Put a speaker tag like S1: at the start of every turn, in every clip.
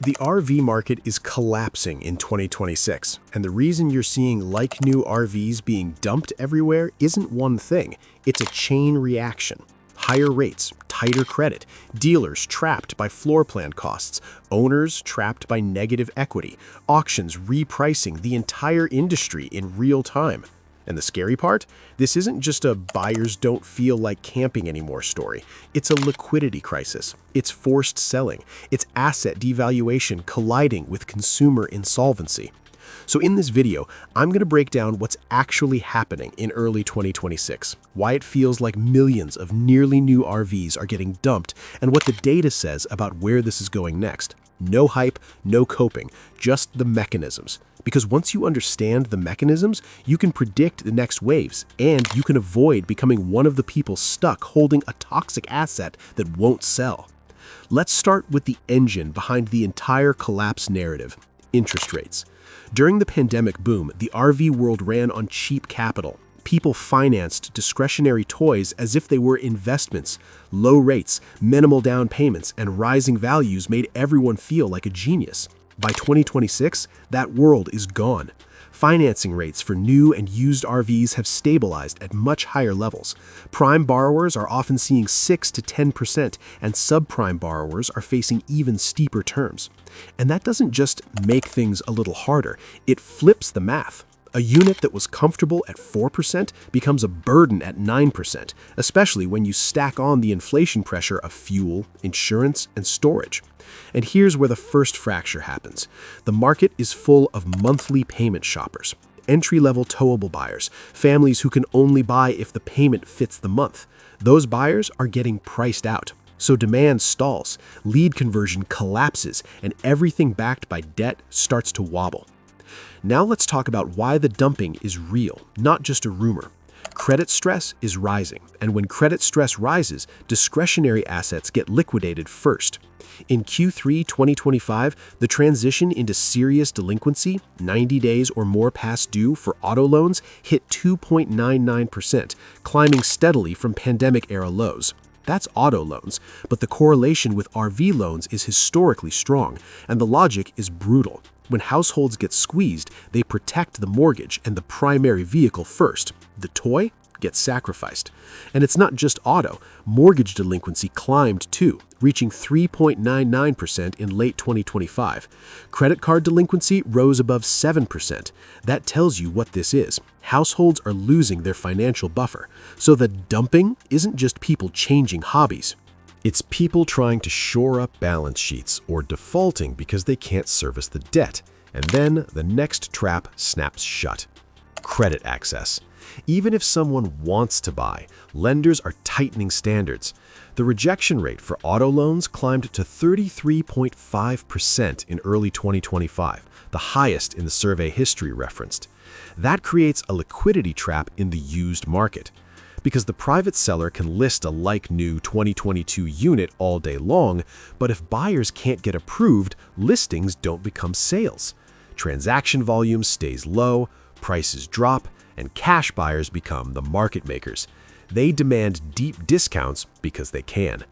S1: The RV market is collapsing in 2026, and the reason you're seeing like-new RVs being dumped everywhere isn't one thing, it's a chain reaction. Higher rates, tighter credit, dealers trapped by floor plan costs, owners trapped by negative equity, auctions repricing the entire industry in real time. And the scary part? This isn't just a buyers don't feel like camping anymore story. It's a liquidity crisis. It's forced selling. It's asset devaluation colliding with consumer insolvency. So in this video, I'm going to break down what's actually happening in early 2026, why it feels like millions of nearly new RVs are getting dumped, and what the data says about where this is going next. No hype, no coping, just the mechanisms. Because once you understand the mechanisms, you can predict the next waves, and you can avoid becoming one of the people stuck holding a toxic asset that won't sell. Let's start with the engine behind the entire collapse narrative: interest rates. During the pandemic boom, the RV world ran on cheap capital. People financed discretionary toys as if they were investments. Low rates, minimal down payments, and rising values made everyone feel like a genius. By 2026, that world is gone. Financing rates for new and used RVs have stabilized at much higher levels. Prime borrowers are often seeing 6 to 10%, and subprime borrowers are facing even steeper terms. And that doesn't just make things a little harder, it flips the math. A unit that was comfortable at 4% becomes a burden at 9%, especially when you stack on the inflation pressure of fuel, insurance, and storage. And here's where the first fracture happens. The market is full of monthly payment shoppers, entry-level towable buyers, families who can only buy if the payment fits the month. Those buyers are getting priced out. So demand stalls, lead conversion collapses, and everything backed by debt starts to wobble. Now let's talk about why the dumping is real, not just a rumor. Credit stress is rising, and when credit stress rises, discretionary assets get liquidated first. In Q3 2025, the transition into serious delinquency, 90 days or more past due for auto loans, hit 2.99%, climbing steadily from pandemic-era lows. That's auto loans, but the correlation with RV loans is historically strong, and the logic is brutal. When households get squeezed, they protect the mortgage and the primary vehicle first. The toy gets sacrificed. And it's not just auto. Mortgage delinquency climbed too, reaching 3.99% in late 2025. Credit card delinquency rose above 7%. That tells you what this is. Households are losing their financial buffer. So the dumping isn't just people changing hobbies. It's people trying to shore up balance sheets or defaulting because they can't service the debt. And then the next trap snaps shut. Credit access. Even if someone wants to buy, lenders are tightening standards. The rejection rate for auto loans climbed to 33.5% in early 2025, the highest in the survey history referenced. That creates a liquidity trap in the used market. Because the private seller can list a like-new 2022 unit all day long, but if buyers can't get approved, listings don't become sales. Transaction volume stays low, prices drop, and cash buyers become the market makers. They demand deep discounts because they can.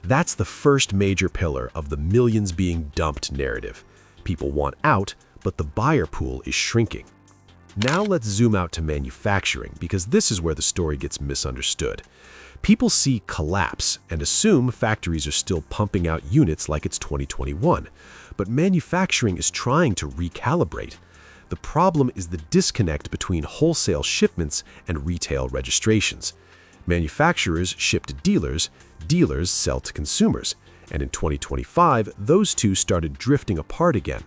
S1: That's the first major pillar of the millions being dumped narrative. People want out, but the buyer pool is shrinking. Now let's zoom out to manufacturing, because this is where the story gets misunderstood. People see collapse and assume factories are still pumping out units like it's 2021. But manufacturing is trying to recalibrate. The problem is the disconnect between wholesale shipments and retail registrations. Manufacturers ship to dealers, dealers sell to consumers. And in 2025, those two started drifting apart again.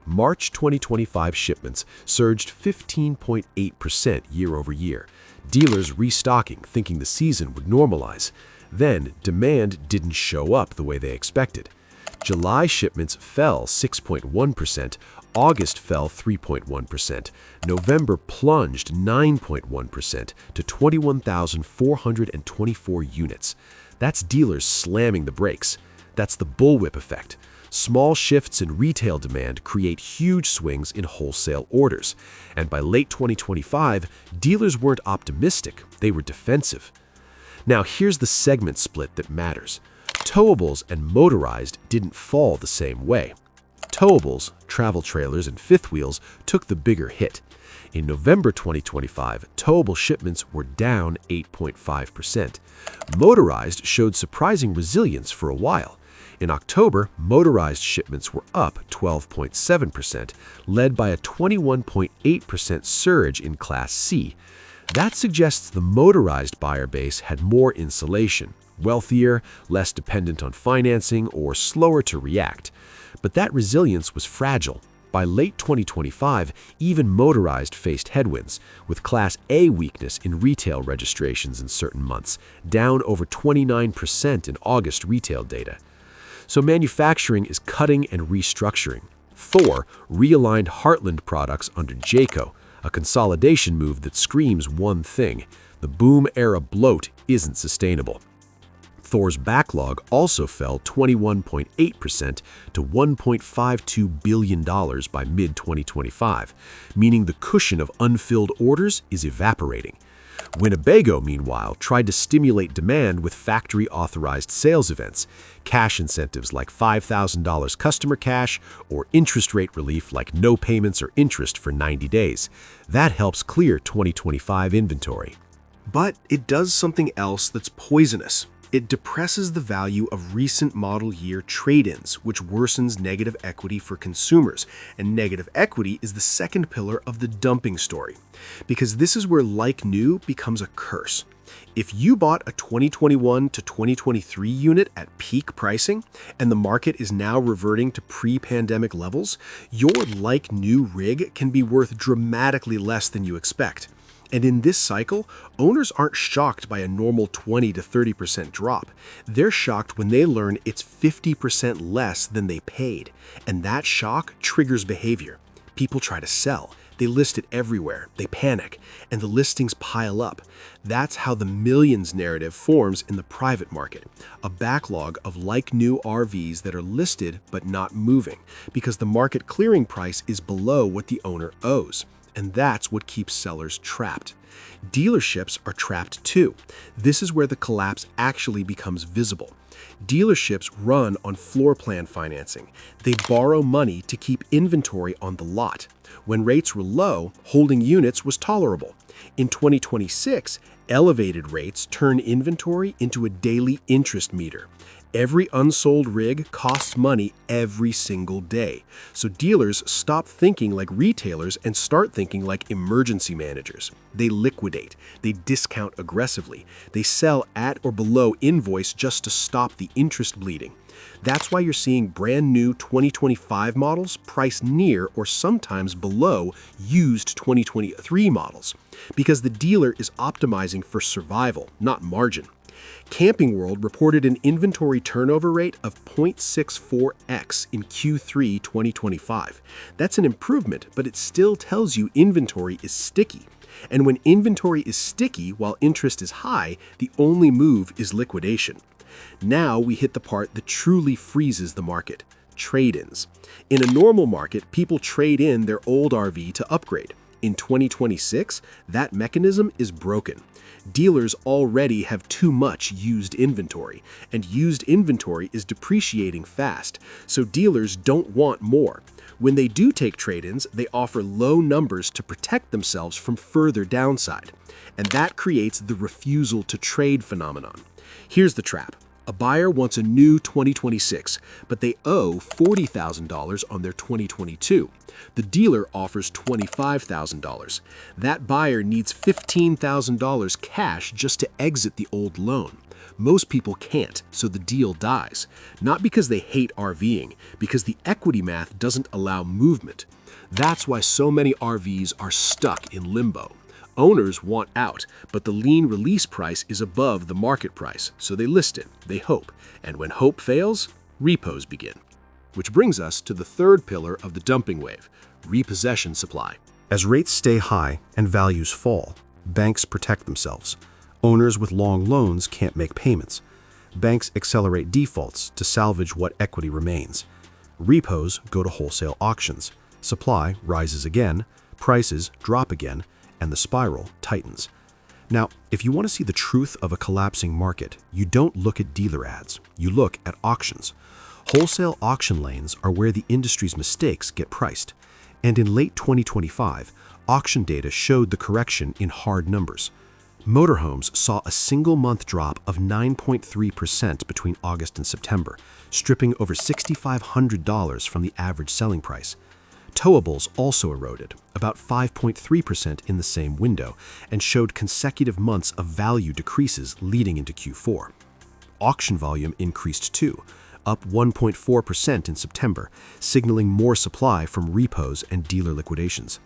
S1: March 2025 shipments surged 15.8% year over year, dealers restocking thinking the season would normalize. Then demand didn't show up the way they expected. July shipments fell 6.1%, August fell 3.1%, November plunged 9.1% to 21,424 units. That's dealers slamming the brakes. That's the bullwhip effect. Small shifts in retail demand create huge swings in wholesale orders. And by late 2025, dealers weren't optimistic, they were defensive. Now here's the segment split that matters. Towables and motorized didn't fall the same way. Towables, travel trailers, and fifth wheels took the bigger hit. In November 2025, towable shipments were down 8.5%. Motorized showed surprising resilience for a while. In October, motorized shipments were up 12.7%, led by a 21.8% surge in Class C. That suggests the motorized buyer base had more insulation, wealthier, less dependent on financing, or slower to react. But that resilience was fragile. By late 2025, even motorized faced headwinds, with Class A weakness in retail registrations in certain months, down over 29% in August retail data. So manufacturing is cutting and restructuring. Thor realigned Heartland products under Jayco, a consolidation move that screams one thing: the boom-era bloat isn't sustainable. Thor's backlog also fell 21.8% to $1.52 billion by mid-2025, meaning the cushion of unfilled orders is evaporating. Winnebago, meanwhile, tried to stimulate demand with factory-authorized sales events, cash incentives like $5,000 customer cash, or interest rate relief like no payments or interest for 90 days. That helps clear 2025 inventory. But it does something else that's poisonous. It depresses the value of recent model year trade-ins, which worsens negative equity for consumers. And negative equity is the second pillar of the dumping story, because this is where like new becomes a curse. If you bought a 2021 to 2023 unit at peak pricing, and the market is now reverting to pre-pandemic levels, your like new rig can be worth dramatically less than you expect. And in this cycle, owners aren't shocked by a normal 20 to 30% drop. They're shocked when they learn it's 50% less than they paid. And that shock triggers behavior. People try to sell. They list it everywhere. They panic. And the listings pile up. That's how the millions narrative forms in the private market. A backlog of like-new RVs that are listed but not moving, because the market clearing price is below what the owner owes. And that's what keeps sellers trapped. Dealerships are trapped too. This is where the collapse actually becomes visible. Dealerships run on floor plan financing. They borrow money to keep inventory on the lot. When rates were low, holding units was tolerable. In 2026, elevated rates turn inventory into a daily interest meter. Every unsold rig costs money every single day. So dealers stop thinking like retailers and start thinking like emergency managers. They liquidate. They discount aggressively. They sell at or below invoice just to stop the interest bleeding. That's why you're seeing brand new 2025 models priced near or sometimes below used 2023 models, because the dealer is optimizing for survival, not margin. Camping World reported an inventory turnover rate of 0.64x in Q3 2025. That's an improvement, but it still tells you inventory is sticky. And when inventory is sticky while interest is high, the only move is liquidation. Now we hit the part that truly freezes the market: trade-ins. In a normal market, people trade in their old RV to upgrade. In 2026, that mechanism is broken. Dealers already have too much used inventory, and used inventory is depreciating fast, so dealers don't want more. When they do take trade-ins, they offer low numbers to protect themselves from further downside, and that creates the refusal to trade phenomenon. Here's the trap. A buyer wants a new 2026, but they owe $40,000 on their 2022. The dealer offers $25,000. That buyer needs $15,000 cash just to exit the old loan. Most people can't, so the deal dies. Not because they hate RVing, because the equity math doesn't allow movement. That's why so many RVs are stuck in limbo. Owners want out, but the lien release price is above the market price, so they list it, they hope, and when hope fails, repos begin. Which brings us to the third pillar of the dumping wave: repossession supply. As rates stay high and values fall, banks protect themselves. Owners with long loans can't make payments. Banks accelerate defaults to salvage what equity remains. Repos go to wholesale auctions. Supply rises again, prices drop again, and the spiral tightens. Now, if you want to see the truth of a collapsing market, you don't look at dealer ads, you look at auctions. Wholesale auction lanes are where the industry's mistakes get priced. And in late 2025, auction data showed the correction in hard numbers. Motorhomes saw a single-month drop of 9.3% between August and September, stripping over $6,500 from the average selling price. Towables also eroded, about 5.3% in the same window, and showed consecutive months of value decreases leading into Q4. Auction volume increased too, up 1.4% in September, signaling more supply from repos and dealer liquidations.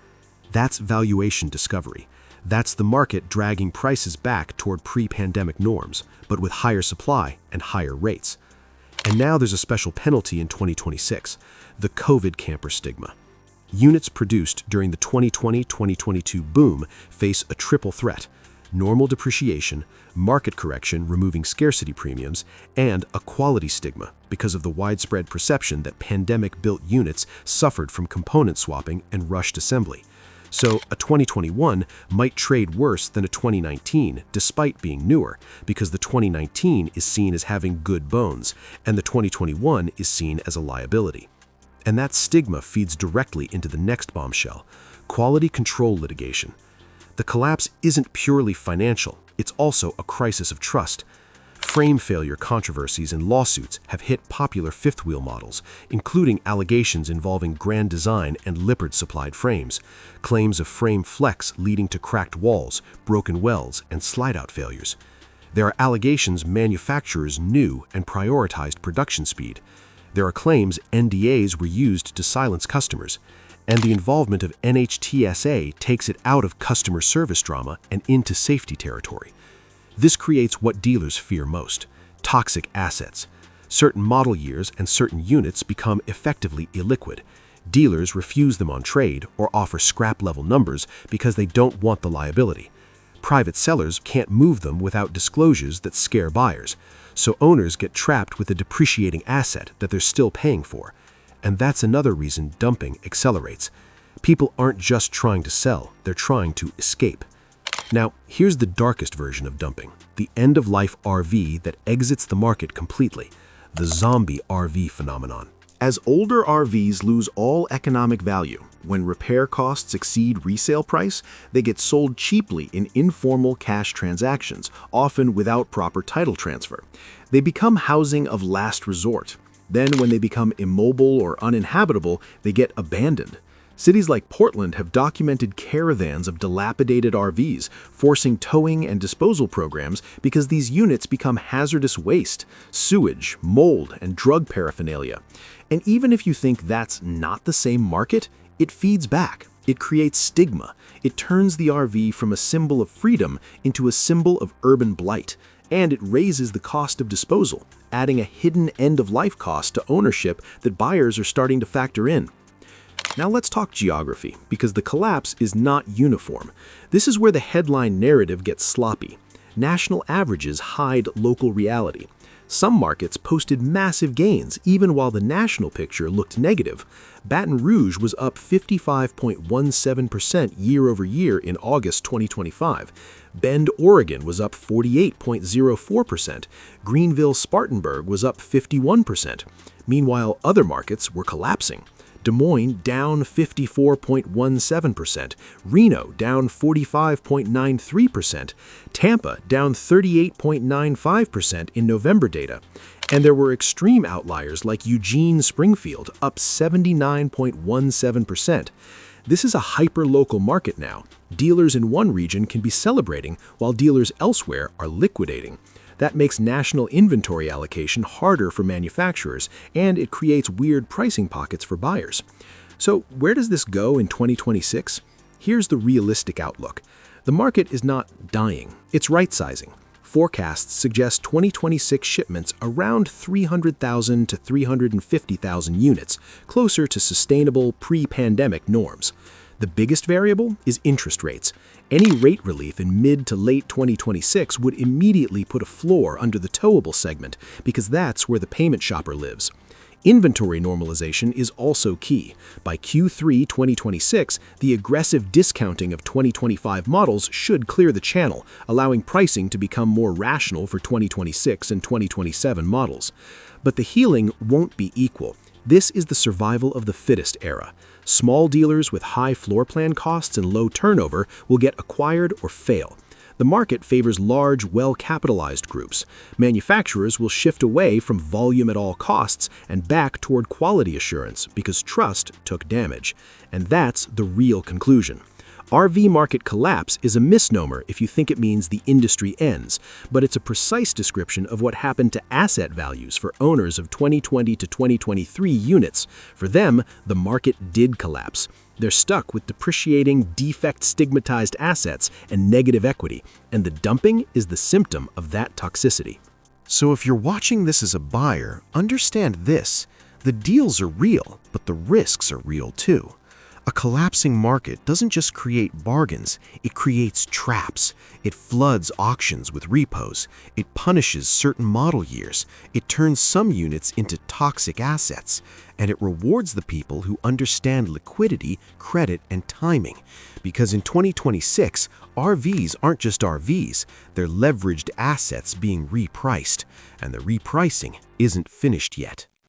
S1: That's valuation discovery. That's the market dragging prices back toward pre-pandemic norms, but with higher supply and higher rates. And now there's a special penalty in 2026, the COVID camper stigma. Units produced during the 2020-2022 boom face a triple threat: normal depreciation, market correction removing scarcity premiums, and a quality stigma because of the widespread perception that pandemic-built units suffered from component swapping and rushed assembly. So a 2021 might trade worse than a 2019 despite being newer, because the 2019 is seen as having good bones and the 2021 is seen as a liability. And that stigma feeds directly into the next bombshell: quality control litigation. The collapse isn't purely financial, it's also a crisis of trust. Frame failure controversies and lawsuits have hit popular fifth-wheel models, including allegations involving Grand Design and Lippard-supplied frames, claims of frame flex leading to cracked walls, broken welds, and slide-out failures. There are allegations manufacturers knew and prioritized production speed. There are claims NDAs were used to silence customers, and the involvement of NHTSA takes it out of customer service drama and into safety territory. This creates what dealers fear most: toxic assets. Certain model years and certain units become effectively illiquid. Dealers refuse them on trade or offer scrap-level numbers because they don't want the liability. Private sellers can't move them without disclosures that scare buyers, so owners get trapped with a depreciating asset that they're still paying for. And that's another reason dumping accelerates. People aren't just trying to sell, they're trying to escape. Now, here's the darkest version of dumping: the end-of-life RV that exits the market completely, the zombie RV phenomenon. As older RVs lose all economic value, when repair costs exceed resale price, they get sold cheaply in informal cash transactions, often without proper title transfer. They become housing of last resort. Then, when they become immobile or uninhabitable, they get abandoned. Cities like Portland have documented caravans of dilapidated RVs, forcing towing and disposal programs because these units become hazardous waste, sewage, mold, and drug paraphernalia. And even if you think that's not the same market, it feeds back. It creates stigma. It turns the RV from a symbol of freedom into a symbol of urban blight. And it raises the cost of disposal, adding a hidden end-of-life cost to ownership that buyers are starting to factor in. Now let's talk geography, because the collapse is not uniform. This is where the headline narrative gets sloppy. National averages hide local reality. Some markets posted massive gains, even while the national picture looked negative. Baton Rouge was up 55.17% year-over-year in August 2025. Bend, Oregon was up 48.04%. Greenville-Spartanburg was up 51%. Meanwhile, other markets were collapsing. Des Moines down 54.17%, Reno down 45.93%, Tampa down 38.95% in November data. And there were extreme outliers like Eugene, Springfield, up 79.17%. This is a hyper-local market now. Dealers in one region can be celebrating while dealers elsewhere are liquidating. That makes national inventory allocation harder for manufacturers, and it creates weird pricing pockets for buyers. So where does this go in 2026? Here's the realistic outlook. The market is not dying, it's right-sizing. Forecasts suggest 2026 shipments around 300,000 to 350,000 units, closer to sustainable pre-pandemic norms. The biggest variable is interest rates. Any rate relief in mid to late 2026 would immediately put a floor under the towable segment, because that's where the payment shopper lives. Inventory normalization is also key. By Q3 2026, the aggressive discounting of 2025 models should clear the channel, allowing pricing to become more rational for 2026 and 2027 models. But the healing won't be equal. This is the survival of the fittest era. Small dealers with high floor plan costs and low turnover will get acquired or fail. The market favors large, well-capitalized groups. Manufacturers will shift away from volume at all costs and back toward quality assurance because trust took damage. And that's the real conclusion. RV market collapse is a misnomer if you think it means the industry ends, but it's a precise description of what happened to asset values for owners of 2020 to 2023 units. For them, the market did collapse. They're stuck with depreciating, defect-stigmatized assets and negative equity, and the dumping is the symptom of that toxicity.
S2: So if you're watching this as a buyer, understand this. The deals are real, but the risks are real too. A collapsing market doesn't just create bargains, it creates traps. It floods auctions with repos. It punishes certain model years. It turns some units into toxic assets. And it rewards the people who understand liquidity, credit, and timing. Because in 2026, RVs aren't just RVs, they're leveraged assets being repriced. And the repricing isn't finished yet.